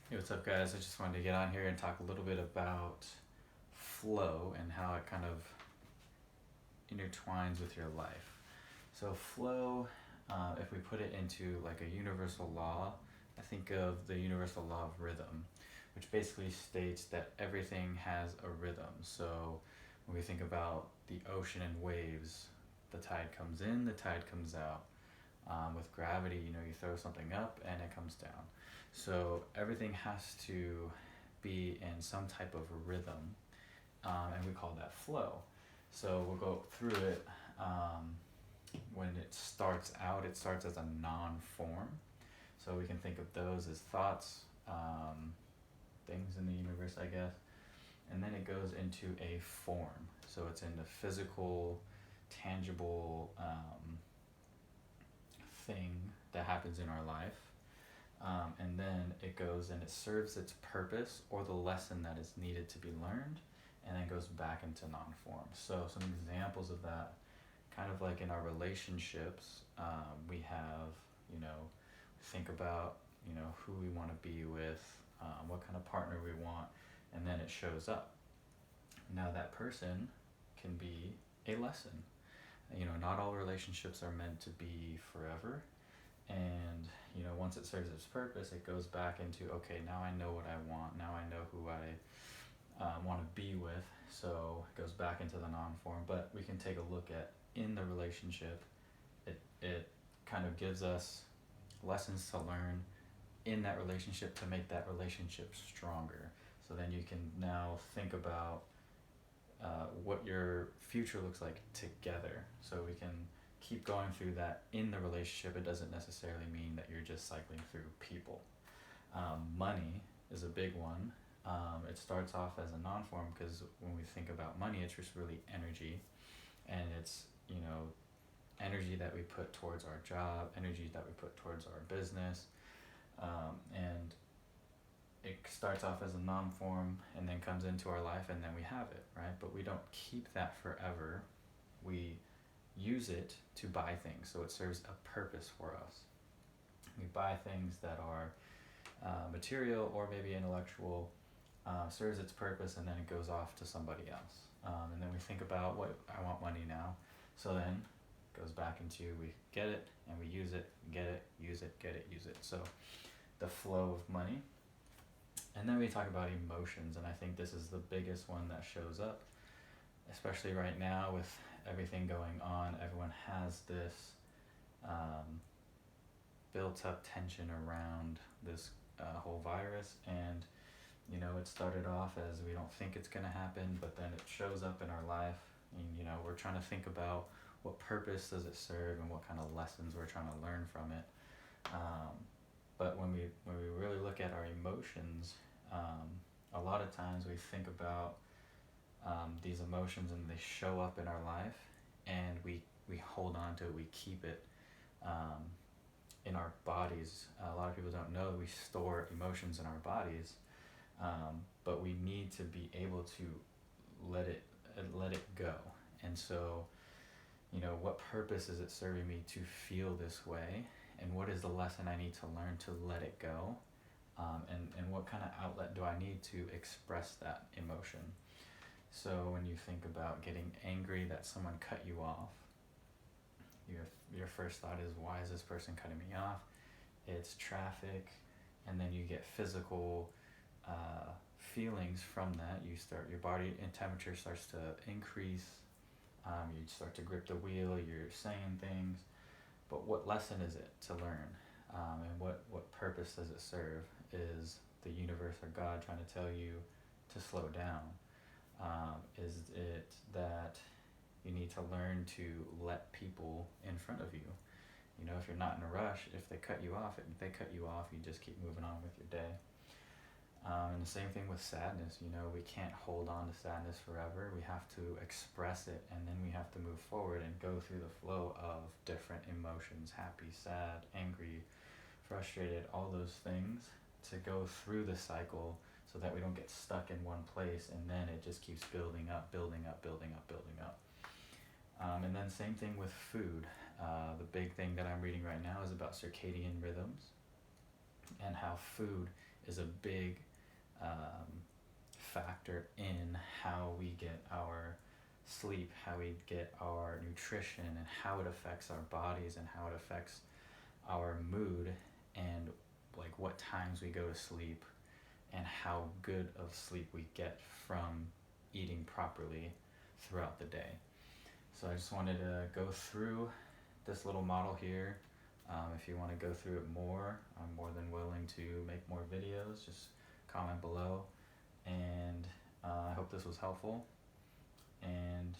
Hey, what's up, guys? I just wanted to get on here and talk a little bit about flow and how it kind of intertwines with your life. So, flow, if we put it into like a universal law, I think of the universal law of rhythm, which basically states that everything has a rhythm. So, when we think about the ocean and waves, the tide comes in, the tide comes out. With gravity, you throw something up and it comes down. So everything has to be in some type of rhythm, and we call that flow. So we'll go through it. When it starts out, it starts as a non form. So we can think of those as thoughts, things in the universe, I guess. And then it goes into a form. So it's in the physical, tangible thing that happens in our life. And then it goes and it serves its purpose or the lesson that is needed to be learned, and then goes back into non form. So, some examples of that, kind of like in our relationships, we have, think about, who we want to be with, what kind of partner we want, and then it shows up. Now, that person can be a lesson. Not all relationships are meant to be forever, and once it serves its purpose, it goes back into, okay, now I know what I want, now I know who I want to be with. So it goes back into the non-form. But we can take a look at, in the relationship, it kind of gives us lessons to learn in that relationship to make that relationship stronger. So then you can now think about what your future looks like together. So we can keep going through that in the relationship. It doesn't necessarily mean that you're just cycling through people. Money is a big one. It starts off as a non-form because when we think about money, it's just really energy, and it's energy that we put towards our job, energy that we put towards our business, and it starts off as a non-form and then comes into our life, and then we have it, right? But we don't keep that forever. We use it to buy things, so it serves a purpose for us. We buy things that are material or maybe intellectual, serves its purpose, and then it goes off to somebody else. And then we think about, what I want money now, so then it goes back into, we get it and we use it, get it, use it, get it, use it. So the flow of money. And then we talk about emotions, and I think this is the biggest one that shows up, especially right now with everything going on. Everyone has this built up tension around this whole virus, and it started off as we don't think it's going to happen, but then it shows up in our life, and we're trying to think about what purpose does it serve and what kind of lessons we're trying to learn from it. But when we really look at our emotions, a lot of times we think about these emotions and they show up in our life, and we hold on to it, we keep it in our bodies. A lot of people don't know we store emotions in our bodies, but we need to be able to let it go. And so, what purpose is it serving me to feel this way, and what is the lesson I need to learn to let it go, and what kind of outlet do I need to express that emotion. So when you think about getting angry that someone cut you off, your first thought is, why is this person cutting me off? It's traffic, and then you get physical feelings from that. Your body and temperature starts to increase. You start to grip the wheel. You're saying things, but what lesson is it to learn? And what purpose does it serve? Is the universe or God trying to tell you to slow down? Is it that you need to learn to let people in front of you? If you're not in a rush, if they cut you off, you just keep moving on with your day. And the same thing with sadness. We can't hold on to sadness forever. We have to express it, and then we have to move forward and go through the flow of different emotions: happy, sad, angry, frustrated, all those things, to go through the cycle so that we don't get stuck in one place, and then it just keeps building up, building up, building up, building up. And then same thing with food. The big thing that I'm reading right now is about circadian rhythms, and how food is a big factor in how we get our sleep, how we get our nutrition, and how it affects our bodies and how it affects our mood, and like what times we go to sleep and how good of sleep we get from eating properly throughout the day. So I just wanted to go through this little model here. If you want to go through it more, I'm more than willing to make more videos. Just comment below. And I hope this was helpful. And